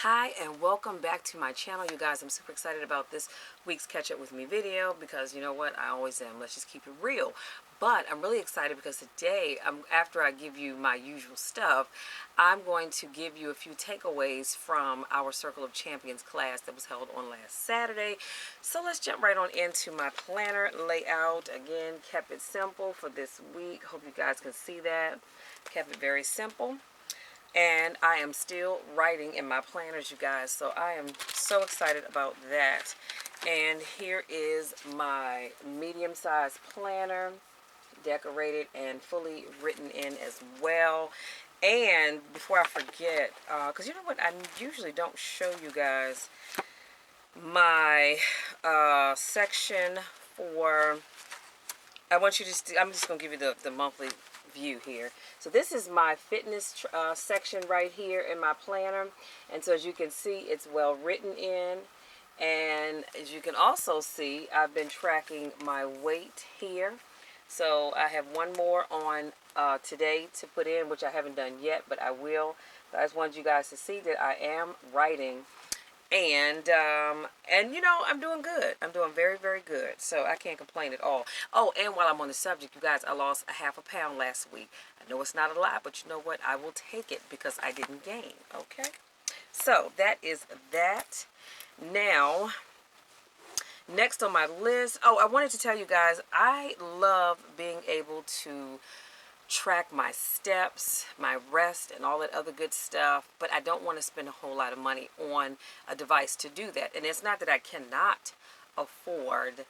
Hi and welcome back to my channel, you guys. I'm super excited about this week's catch up with me video because you know what, I always am. Let's just keep it real. But I'm really excited because today, after I give you my usual stuff, I'm going to give you a few takeaways from our Circle of Champions class that was held on last Saturday. So let's jump right on into my planner layout. Again, kept it simple for this week. Hope you guys can see that. Kept it very simple. And I am still writing in my planners, you guys, so I am so excited about that. And here is my medium-sized planner, decorated and fully written in as well. And before I forget, because you know what, I usually don't show you guys my section for, I'm just going to give you the monthly view here. So this is my fitness section right here in my planner, and so as you can see, it's well written in, and as you can also see, I've been tracking my weight here. So I have one more on today to put in, which I haven't done yet, but I will. But I just wanted you guys to see that I am writing. And you know, I'm doing good. I'm doing very, very good. So I can't complain at all. Oh, and while I'm on the subject, you guys, I lost a half a pound last week. I know it's not a lot, but you know what? I will take it because I didn't gain. Okay? So that is that. Now, next on my list. Oh, I wanted to tell you guys, I love being able to track my steps, my rest, and all that other good stuff, but I don't want to spend a whole lot of money on a device to do that. And it's not that I cannot afford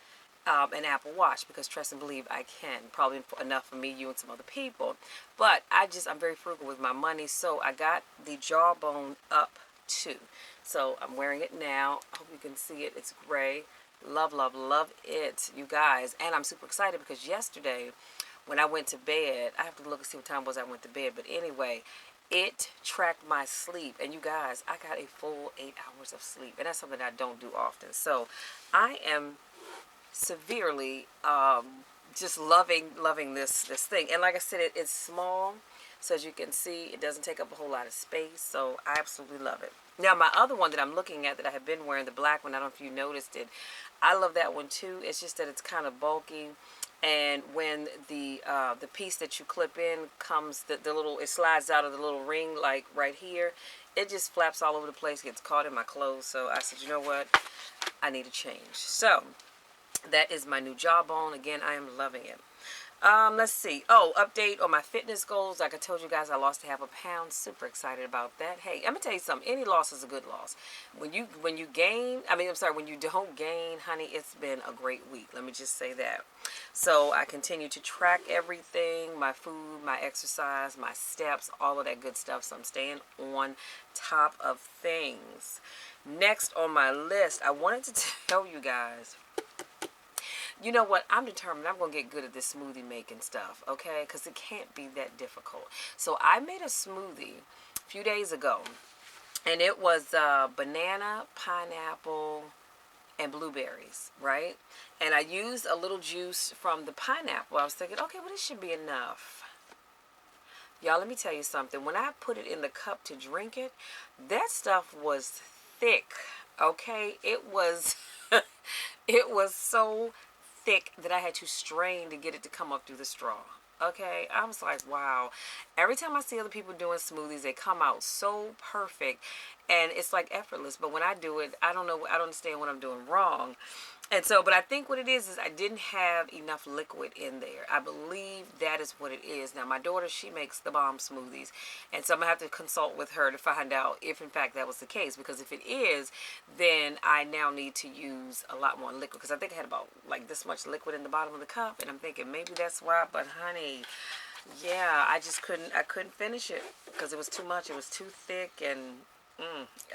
an Apple Watch, because trust and believe I can, probably enough for me, you, and some other people. But I'm very frugal with my money, so I got the Jawbone Up 2. So I'm wearing it now. I hope you can see it. It's gray. Love, love, love it, you guys. And I'm super excited because yesterday, when I went to bed, I have to look and see what time it was I went to bed, but anyway, it tracked my sleep, and you guys, I got a full 8 hours of sleep, and that's something I don't do often. So I am severely just loving this thing. And like I said, it's small, so as you can see, it doesn't take up a whole lot of space, so I absolutely love it. Now, my other one that I'm looking at that I have been wearing, the black one, I don't know if you noticed it, I love that one too. It's just that it's kind of bulky. And when the piece that you clip in comes, the little, it slides out of the little ring, like right here, it just flaps all over the place, gets caught in my clothes. So I said, you know what, I need a change. So that is my new Jawbone. Again, I am loving it. Let's see. Oh, update on my fitness goals. Like I told you guys, I lost half a pound. Super excited about that. Hey, I'm gonna tell you something. Any loss is a good loss. When you gain, when you don't gain, honey, it's been a great week. Let me just say that. So I continue to track everything, my food, my exercise, my steps, all of that good stuff. So I'm staying on top of things. Next on my list, I wanted to tell you guys, you know what? I'm determined I'm going to get good at this smoothie making stuff, okay? Because it can't be that difficult. So I made a smoothie a few days ago, and it was banana, pineapple, and blueberries, right? And I used a little juice from the pineapple. I was thinking, okay, well, this should be enough. Y'all, let me tell you something. When I put it in the cup to drink it, that stuff was thick, okay? It was, it was so thick that I had to strain to get it to come up through the straw. Okay, I was like, wow. Every time I see other people doing smoothies, they come out so perfect, and it's like effortless. But when I do it, I don't know, I don't understand what I'm doing wrong. And so, but I think what it is I didn't have enough liquid in there. I believe that is what it is. Now, my daughter, she makes the bomb smoothies, and so I'm going to have to consult with her to find out if, in fact, that was the case. Because if it is, then I now need to use a lot more liquid. Because I think I had about, like, this much liquid in the bottom of the cup, and I'm thinking maybe that's why. But, honey, yeah, I couldn't finish it because it was too much. It was too thick, and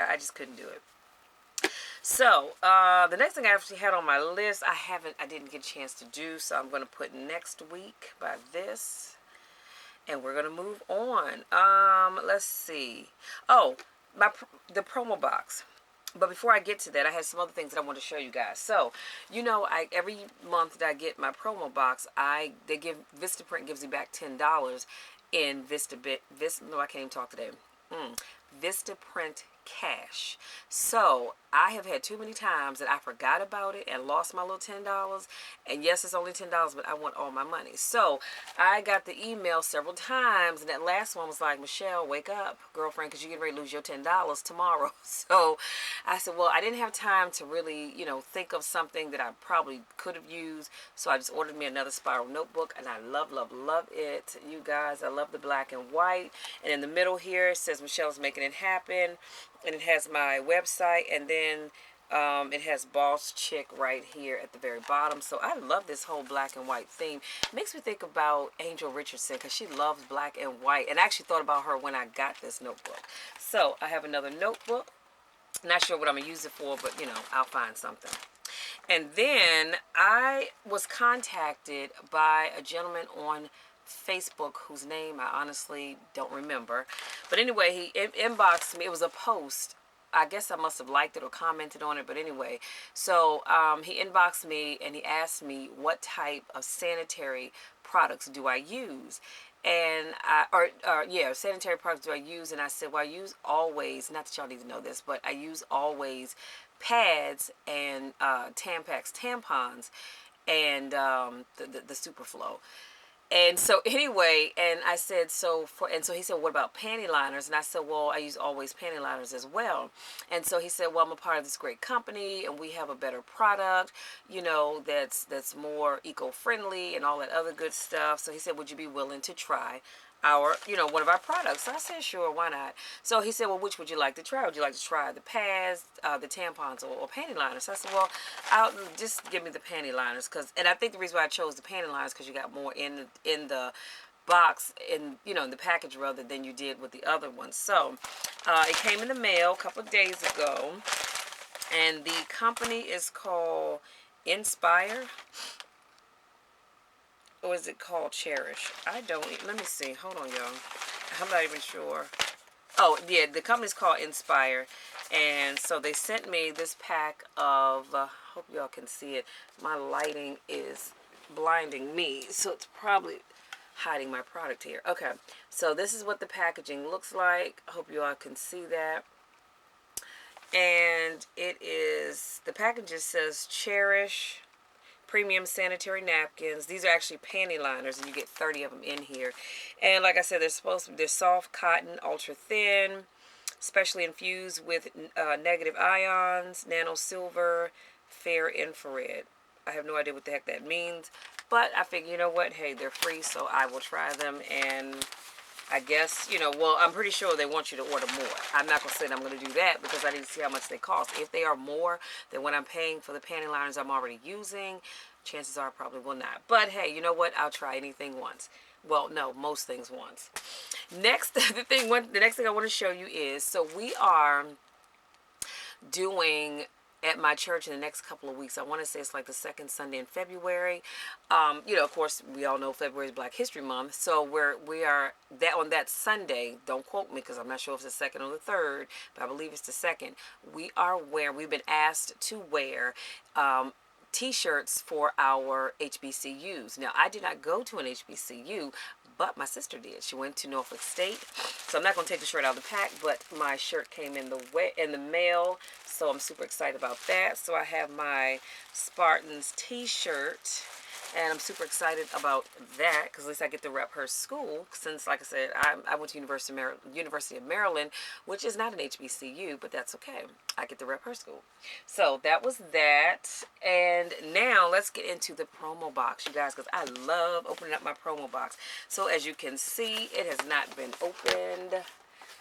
I just couldn't do it. So, the next thing I actually had on my list, I didn't get a chance to do, so I'm going to put next week by this, and we're going to move on. Let's see. Oh, the promo box. But before I get to that, I had some other things that I want to show you guys. So, you know, every month that I get my promo box, Vistaprint gives me back $10 in no, I can't even talk today. Vistaprint cash. So I have had too many times that I forgot about it and lost my little $10. And yes, it's only $10, but I want all my money. So I got the email several times, and that last one was like, Michelle, wake up, girlfriend, because you're getting ready to lose your $10 tomorrow. So I said, well, I didn't have time to really, think of something that I probably could have used. So I just ordered me another spiral notebook, and I love, love, love it. You guys, I love the black and white. And in the middle here, it says Michelle's making it happen. And it has my website, and then it has Boss Chick right here at the very bottom. So I love this whole black and white theme. It makes me think about Angel Richardson, because she loves black and white. And I actually thought about her when I got this notebook. So I have another notebook. Not sure what I'm going to use it for, but, I'll find something. And then I was contacted by a gentleman on Facebook whose name I honestly don't remember. But anyway, he inboxed me. It was a post. I guess I must have liked it or commented on it. But anyway, so he inboxed me and he asked me what type of sanitary products do I use. And sanitary products do I use? And I said, well, I use Always, not that y'all need to know this, but I use Always pads and Tampax tampons and the Superflow. And so anyway, and I said, so he said, what about panty liners? And I said, well, I use Always panty liners as well. And so he said, well, I'm a part of this great company and we have a better product, that's more eco-friendly and all that other good stuff. So he said, would you be willing to try one of our products? So I said, sure, why not? So he said, well, which would you like to try? Would you like to try the pads, the tampons, or panty liners? So I said, well, I'll just give me the panty liners, and I think the reason why I chose the panty liners because you got more in the box, in the package rather than you did with the other ones. So it came in the mail a couple of days ago, and the company is called Inspire. Or is it called Cherish? Let me see. Hold on, y'all. I'm not even sure. Oh, yeah, the company's called Inspire. And so they sent me this pack of, hope y'all can see it. My lighting is blinding me, so it's probably hiding my product here. Okay, so this is what the packaging looks like. I hope you all can see that. And the package just says Cherish premium sanitary napkins. These are actually panty liners, and you get 30 of them in here. And like I said, they're soft cotton, ultra thin, specially infused with negative ions, nano silver, fair infrared. I have no idea what the heck that means, but I figure, you know what, hey, they're free, so I will try them. And I guess, I'm pretty sure they want you to order more. I'm not going to say that I'm going to do that because I need to see how much they cost. If they are more than what I'm paying for the panty liners I'm already using, chances are I probably will not. But hey, you know what? I'll try anything once. Well, no, most things once. Next, the next thing I want to show you is, so we are doing at my church in the next couple of weeks. I want to say it's like the second Sunday in February. Of course, we all know February is Black History Month. So we are on that Sunday. Don't quote me because I'm not sure if it's the second or the third, but I believe it's the second. We've been asked to wear T-shirts for our HBCUs. Now, I did not go to an HBCU, but my sister did. She went to Norfolk State. So I'm not going to take the shirt out of the pack, but my shirt came in the mail. So I'm super excited about that. So I have my Spartans T-shirt, and I'm super excited about that because at least I get to rep her school. Since, like I said, I went to University of Maryland, which is not an HBCU, but that's okay. I get to rep her school. So that was that. And now let's get into the promo box, you guys, because I love opening up my promo box. So as you can see, it has not been opened.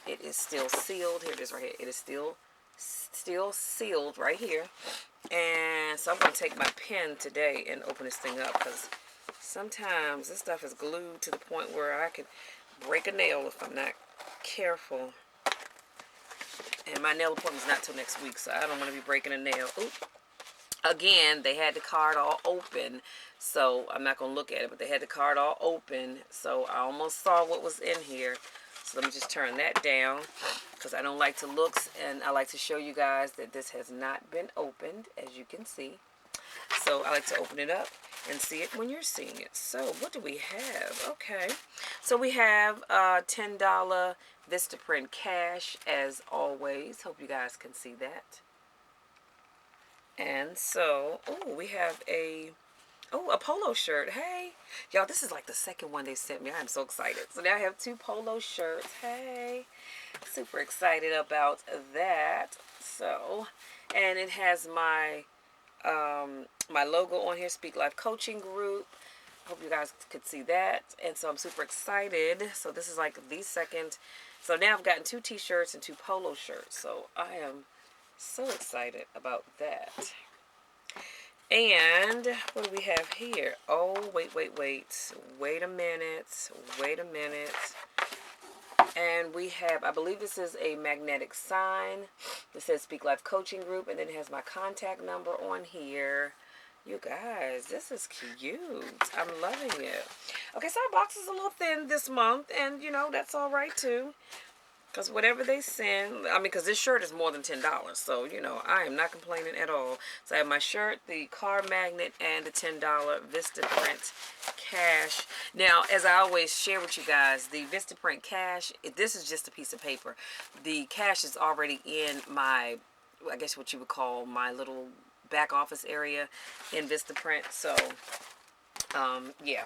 It is still sealed. Here it is right here. It is still sealed right here. And so I'm going to take my pen today and open this thing up because sometimes this stuff is glued to the point where I could break a nail if I'm not careful. And my nail appointment's not till next week, so I don't want to be breaking a nail. Oop. Again, they had the card all open, so I'm not going to look at it, but they had the card all open, so I almost saw what was in here. So let me just turn that down because I don't like to look, and I like to show you guys that this has not been opened, as you can see. So I like to open it up. and see it when you're seeing it. So what do we have? Okay, so we have $10 Vistaprint cash as always. Hope you guys can see that. And so, oh, we have a polo shirt. Hey, y'all, this is like the second one they sent me. I'm so excited. So now I have 2 polo shirts. Hey, super excited about that. So, and it has my my logo on here, Speak Life Coaching Group. Hope you guys could see that. And so I'm super excited. So this is like the second. So now I've gotten 2 t-shirts and 2 polo shirts. So I am so excited about that. And what do we have here? Oh, wait. Wait a minute. And we have, I believe this is a magnetic sign that says Speak Life Coaching Group. And then it has my contact number on here. You guys, this is cute. I'm loving it. Okay, so our box is a little thin this month. And, you know, that's all right, too. Because whatever they send, I mean, because this shirt is more than $10. So, you know, I am not complaining at all. So I have my shirt, the car magnet, and the $10 Vistaprint cash. Now, as I always share with you guys, the Vistaprint cash, this is just a piece of paper. The cash is already in my, I guess what you would call my little back office area in Vistaprint. So, yeah.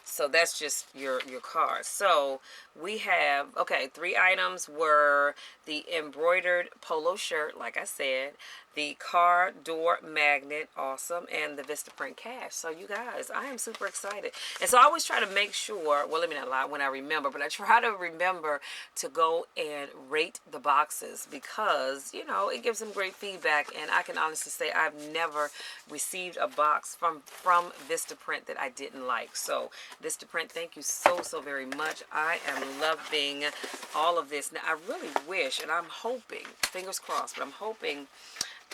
So that's just your card. So we have, okay, 3 items were the embroidered polo shirt, like I said, the car door magnet, awesome, and the Vistaprint cash. So you guys, I am super excited. And so I always try to make sure, well, let me not lie when I remember, but I try to remember to go and rate the boxes because, you know, it gives them great feedback. And I can honestly say I've never received a box from Vistaprint that I didn't like. So Vistaprint, thank you so very much. I am loving all of this. Now, I really wish, and I'm hoping, fingers crossed, but I'm hoping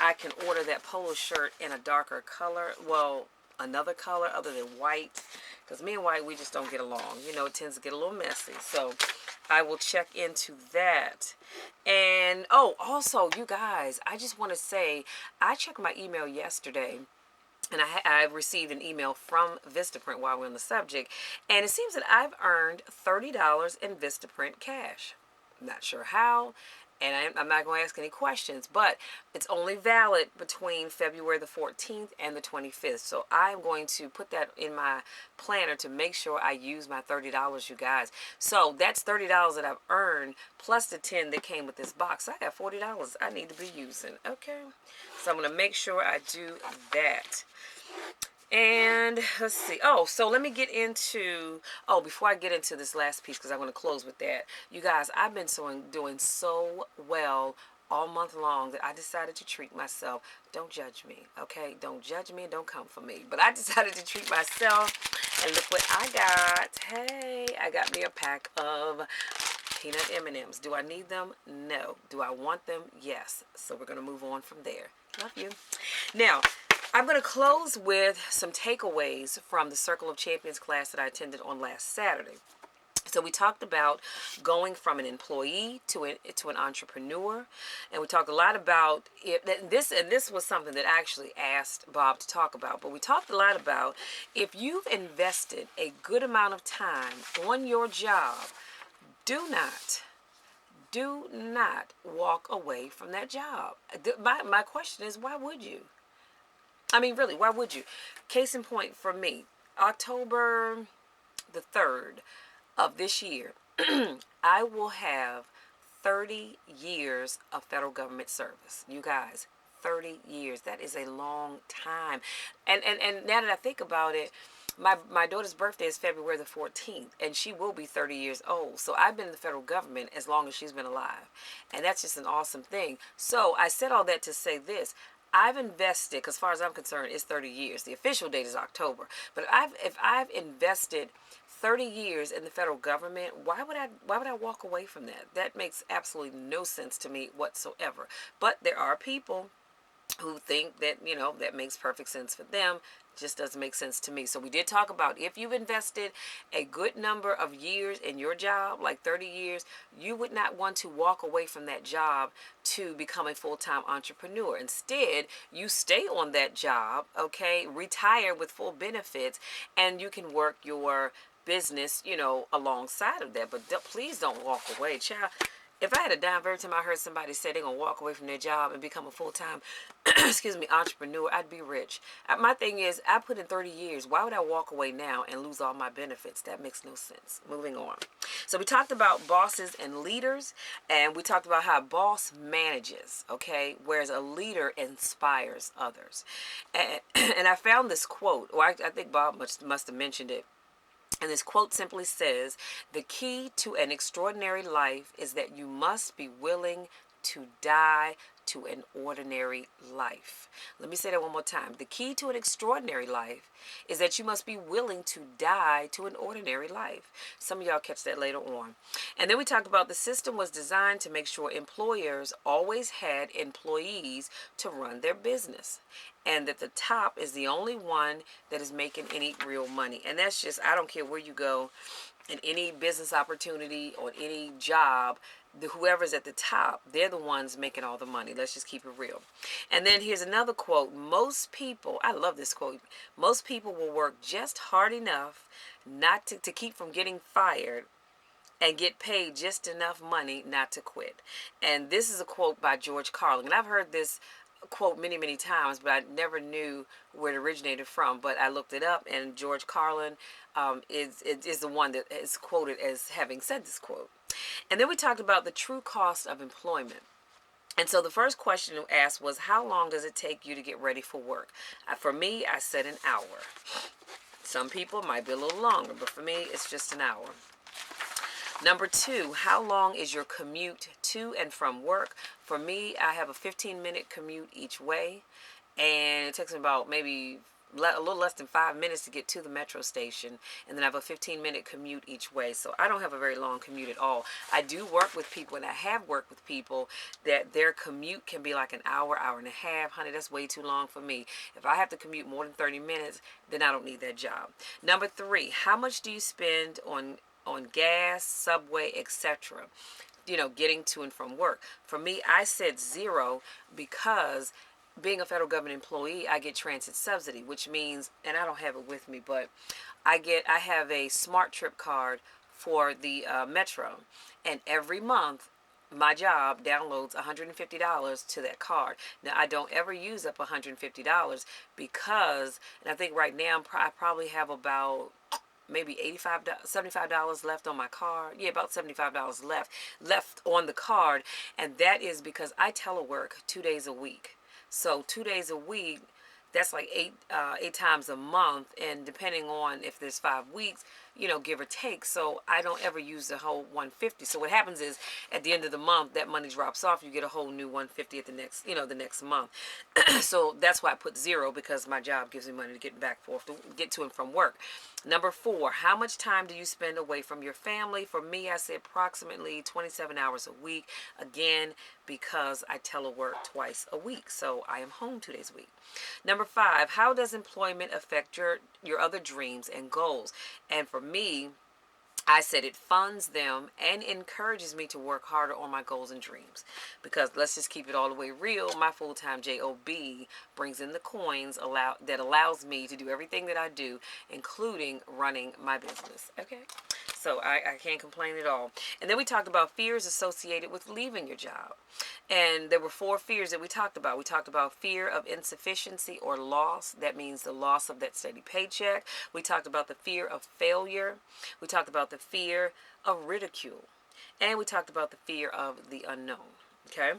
I can order that polo shirt in a darker color. Well, another color other than white. Because me and white, we just don't get along. You know, it tends to get a little messy. So I will check into that. And, oh, also, you guys, I just want to say, I checked my email yesterday. And I received an email from Vistaprint while we're on the subject. And it seems that I've earned $30 in Vistaprint cash. I'm not sure how. And I'm not going to ask any questions. But it's only valid between February the 14th and the 25th. So I'm going to put that in my planner to make sure I use my $30, you guys. So that's $30 that I've earned plus the 10 that came with this box. I got $40 I need to be using. Okay. So I'm going to make sure I do that. And let's see. Oh, so let me get into, before I get into this last piece, because I'm going to close with that. You guys, I've been doing so well all month long that I decided to treat myself. Don't judge me, okay? Don't judge me and don't come for me. But I decided to treat myself. And look what I got. Hey, I got me a pack of peanut M&Ms. Do I need them? No. Do I want them? Yes. So we're going to move on from there. Love you. Now, I'm going to close with some takeaways from the Circle of Champions class that I attended on last Saturday. So we talked about going from an employee to an entrepreneur, and we talked a lot about it. This was something that I actually asked Bob to talk about. But we talked a lot about if you've invested a good amount of time on your job, do not walk away from that job. My question is, why would you? I mean, really, why would you? Case in point for me, October the 3rd of this year, I will have 30 years of federal government service. You guys, 30 years. That is a long time. And now that I think about it, my daughter's birthday is February the 14th, and she will be 30 years old. So I've been in the federal government as long as she's been alive. And that's just an awesome thing. So I said all that to say this. I've invested, because as far as I'm concerned, it's 30 years. The official date is October. But if I've invested 30 years in the federal government, why would I walk away from that? That makes absolutely no sense to me whatsoever. But there are people who think that, you know, that makes perfect sense for them. Just doesn't make sense to me. So we did talk about if you've invested a good number of years in your job, like 30 years, you would not want to walk away from that job to become a full-time entrepreneur. Instead, you stay on that job, okay, retire with full benefits, and you can work your business, alongside of that. But please don't walk away, child. If I had a dime for every time I heard somebody say they're going to walk away from their job and become a full-time, entrepreneur, I'd be rich. My thing is, I put in 30 years. Why would I walk away now and lose all my benefits? That makes no sense. Moving on. So we talked about bosses and leaders, and we talked about how a boss manages, okay, whereas a leader inspires others. And I found this quote, or I think Bob must have mentioned it. And this quote simply says, "The key to an extraordinary life is that you must be willing to die to an ordinary life." Let me say that one more time. The key to an extraordinary life is that you must be willing to die to an ordinary life. Some of y'all catch that later on. And then we talked about the system was designed to make sure employers always had employees to run their business, and that the top is the only one that is making any real money. And that's just, I don't care where you go in any business opportunity or any job, whoever's at the top, they're the ones making all the money. Let's just keep it real. And then here's another quote. Most people, I love this quote, most people will work just hard enough not to keep from getting fired and get paid just enough money not to quit. And this is a quote by George Carlin. And I've heard this quote many, many times, but I never knew where it originated from. But I looked it up, and George Carlin is the one that is quoted as having said this quote. And then we talked about the true cost of employment. And so the first question asked was, how long does it take you to get ready for work? For me, I said an hour. Some people might be a little longer, but for me, it's just an hour. Number 2, how long is your commute to and from work? For me, I have a 15-minute commute each way, and it takes me about maybe a little less than 5 minutes to get to the metro station, and then I have a 15-minute commute each way. So I don't have a very long commute at all. I do work with people, and I have worked with people that their commute can be like an hour, hour and a half. Honey, that's way too long for me. If I have to commute more than 30 minutes, then I don't need that job. Number 3, how much do you spend on gas, subway, etc., getting to and from work? For me, I said 0 because being a federal government employee, I get transit subsidy, which means, and I don't have it with me, but I have a smart trip card for the metro, and every month my job downloads $150 to that card. Now, I don't ever use up $150 because, and I think right now I probably have about maybe $75 left on my card. Yeah, about $75 left on the card, and that is because I telework 2 days a week. So 2 days a week, that's like eight times a month, and depending on if there's 5 weeks, give or take. So I don't ever use the whole 150. So what happens is at the end of the month, that money drops off. You get a whole new 150 at the next month. So that's why I put 0, because my job gives me money to get back forth, to get to and from work. Number 4, how much time do you spend away from your family? For me, I say approximately 27 hours a week. Again, because I telework twice a week, so I am home 2 days a week. Number 5, how does employment affect your other dreams and goals? And for me, I said it funds them and encourages me to work harder on my goals and dreams. Because let's just keep it all the way real, my full-time job brings in the coins that allows me to do everything that I do, including running my business. Okay? So I can't complain at all. And then we talked about fears associated with leaving your job. And there were 4 fears that we talked about. We talked about fear of insufficiency or loss. That means the loss of that steady paycheck. We talked about the fear of failure. We talked about the fear of ridicule. And we talked about the fear of the unknown. Okay?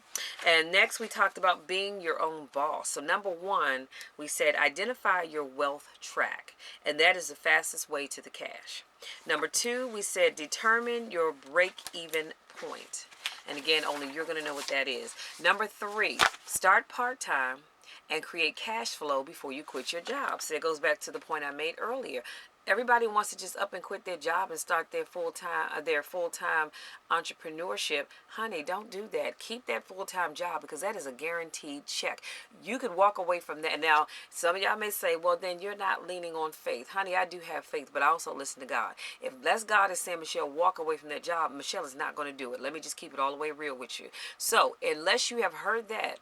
And next we talked about being your own boss. So number 1, we said identify your wealth track. And that is the fastest way to the cash. Number 2, we said determine your break-even point. And again, only you're going to know what that is. Number 3, start part-time and create cash flow before you quit your job. So it goes back to the point I made earlier. Everybody wants to just up and quit their job and start their full-time entrepreneurship. Honey, don't do that. Keep that full-time job, because that is a guaranteed check. You could walk away from that. Now, some of y'all may say, well, then you're not leaning on faith. Honey, I do have faith, but I also listen to God. If that's God is saying, Michelle, walk away from that job, Michelle is not going to do it. Let me just keep it all the way real with you. So unless you have heard that,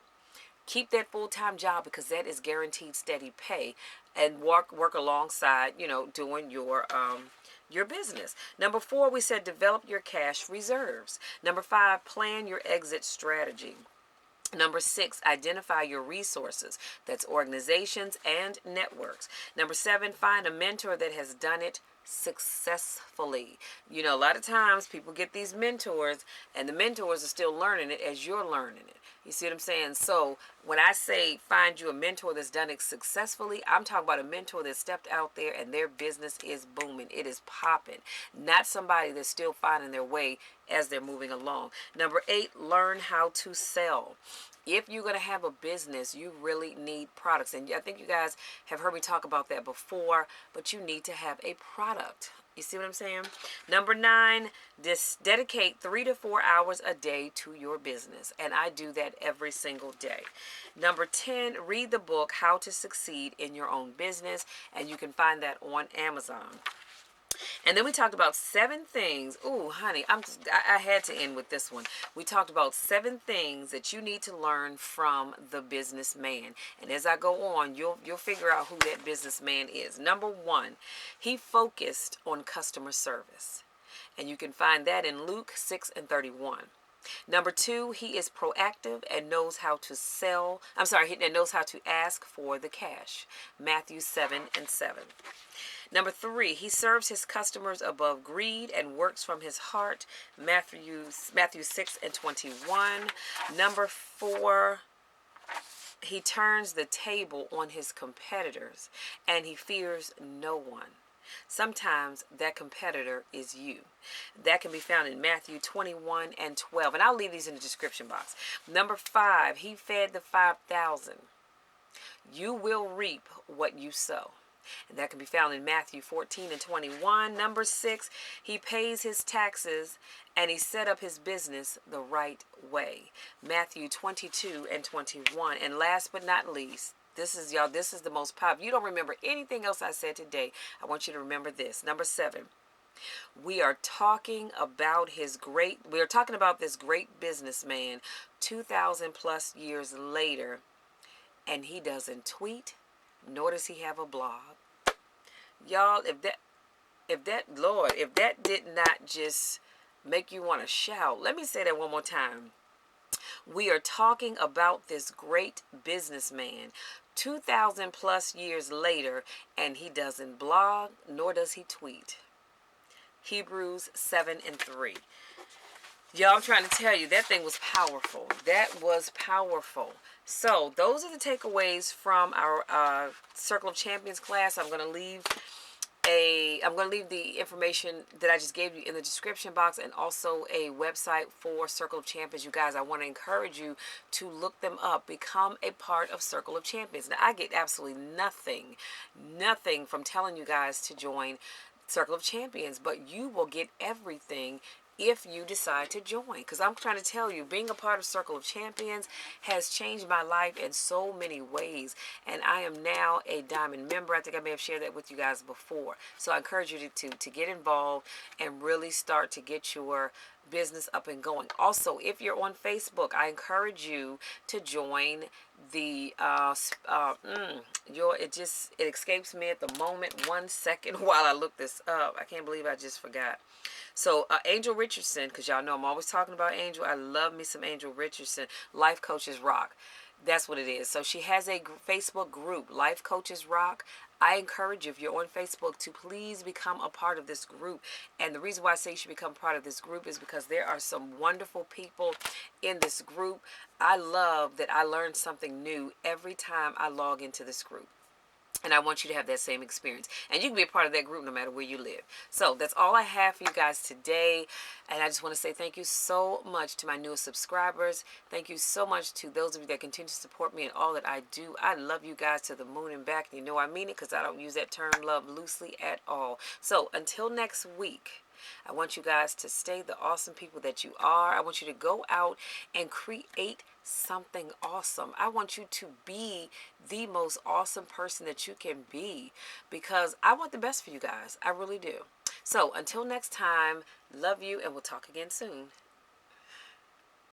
keep that full-time job, because that is guaranteed steady pay, and work alongside, doing your business. Number 4, we said develop your cash reserves. Number 5, plan your exit strategy. Number 6, identify your resources. That's organizations and networks. Number 7, find a mentor that has done it successfully. A lot of times people get these mentors, and the mentors are still learning it as you're learning it. You see what I'm saying? So when I say find you a mentor that's done it successfully, I'm talking about a mentor that stepped out there and their business is booming. It is popping. Not somebody that's still finding their way as they're moving along. Number 8, learn how to sell. If you're going to have a business, you really need products. And I think you guys have heard me talk about that before, but you need to have a product. You see what I'm saying? Number 9, dedicate 3 to 4 hours a day to your business. And I do that every single day. Number 10, read the book, How to Succeed in Your Own Business. And you can find that on Amazon. And then we talked about 7 things. Ooh, honey, I had to end with this one. We talked about 7 things that you need to learn from the businessman. And as I go on, you'll figure out who that businessman is. Number 1, he focused on customer service. And you can find that in Luke 6:31. Number 2, he is proactive and knows how to and knows how to ask for the cash. Matthew 7:7. Number 3, he serves his customers above greed and works from his heart. Matthew 6:21. Number 4, he turns the table on his competitors and he fears no one. Sometimes that competitor is you. That can be found in Matthew 21:12. And I'll leave these in the description box. Number 5, he fed the 5,000. You will reap what you sow. And that can be found in Matthew 14:21. Number 6, he pays his taxes and he set up his business the right way. Matthew 22:21. And last but not least, this is the most powerful. If you don't remember anything else I said today, I want you to remember this. Number 7, we are talking about this great businessman 2,000 plus years later, and he doesn't tweet, nor does he have a blog. Y'all, if that did not just make you want to shout, let me say that one more time. We are talking about this great businessman 2,000 plus years later, and he doesn't blog, nor does he tweet. Hebrews 7:3. Y'all, I'm trying to tell you, that thing was powerful. That was powerful. So those are the takeaways from our Circle of Champions class. I'm going to leave the information that I just gave you in the description box, and also a website for Circle of Champions. You guys, I want to encourage you to look them up. Become a part of Circle of Champions. Now, I get absolutely nothing from telling you guys to join Circle of Champions, but you will get everything if you decide to join. Because I'm trying to tell you, being a part of Circle of Champions has changed my life in so many ways. And I am now a diamond member. I think I may have shared that with you guys before. So I encourage you to get involved and really start to get your business up and going. Also, if you're on Facebook, I encourage you to join the it escapes me at the moment. 1 second while I look this up. I can't believe I just forgot. So Angel Richardson, because y'all know I'm always talking about Angel. I love me some Angel Richardson. Life Coaches Rock. That's what it is. So she has a Facebook group, Life Coaches Rock. I encourage you, if you're on Facebook, to please become a part of this group. And the reason why I say you should become part of this group is because there are some wonderful people in this group. I love that I learn something new every time I log into this group. And I want you to have that same experience. And you can be a part of that group no matter where you live. So that's all I have for you guys today. And I just want to say thank you so much to my newest subscribers. Thank you so much to those of you that continue to support me in all that I do. I love you guys to the moon and back. You know I mean it, because I don't use that term love loosely at all. So until next week, I want you guys to stay the awesome people that you are. I want you to go out and create something awesome. I want you to be the most awesome person that you can be, because I want the best for you guys. I really do. So until next time, love you, and we'll talk again soon.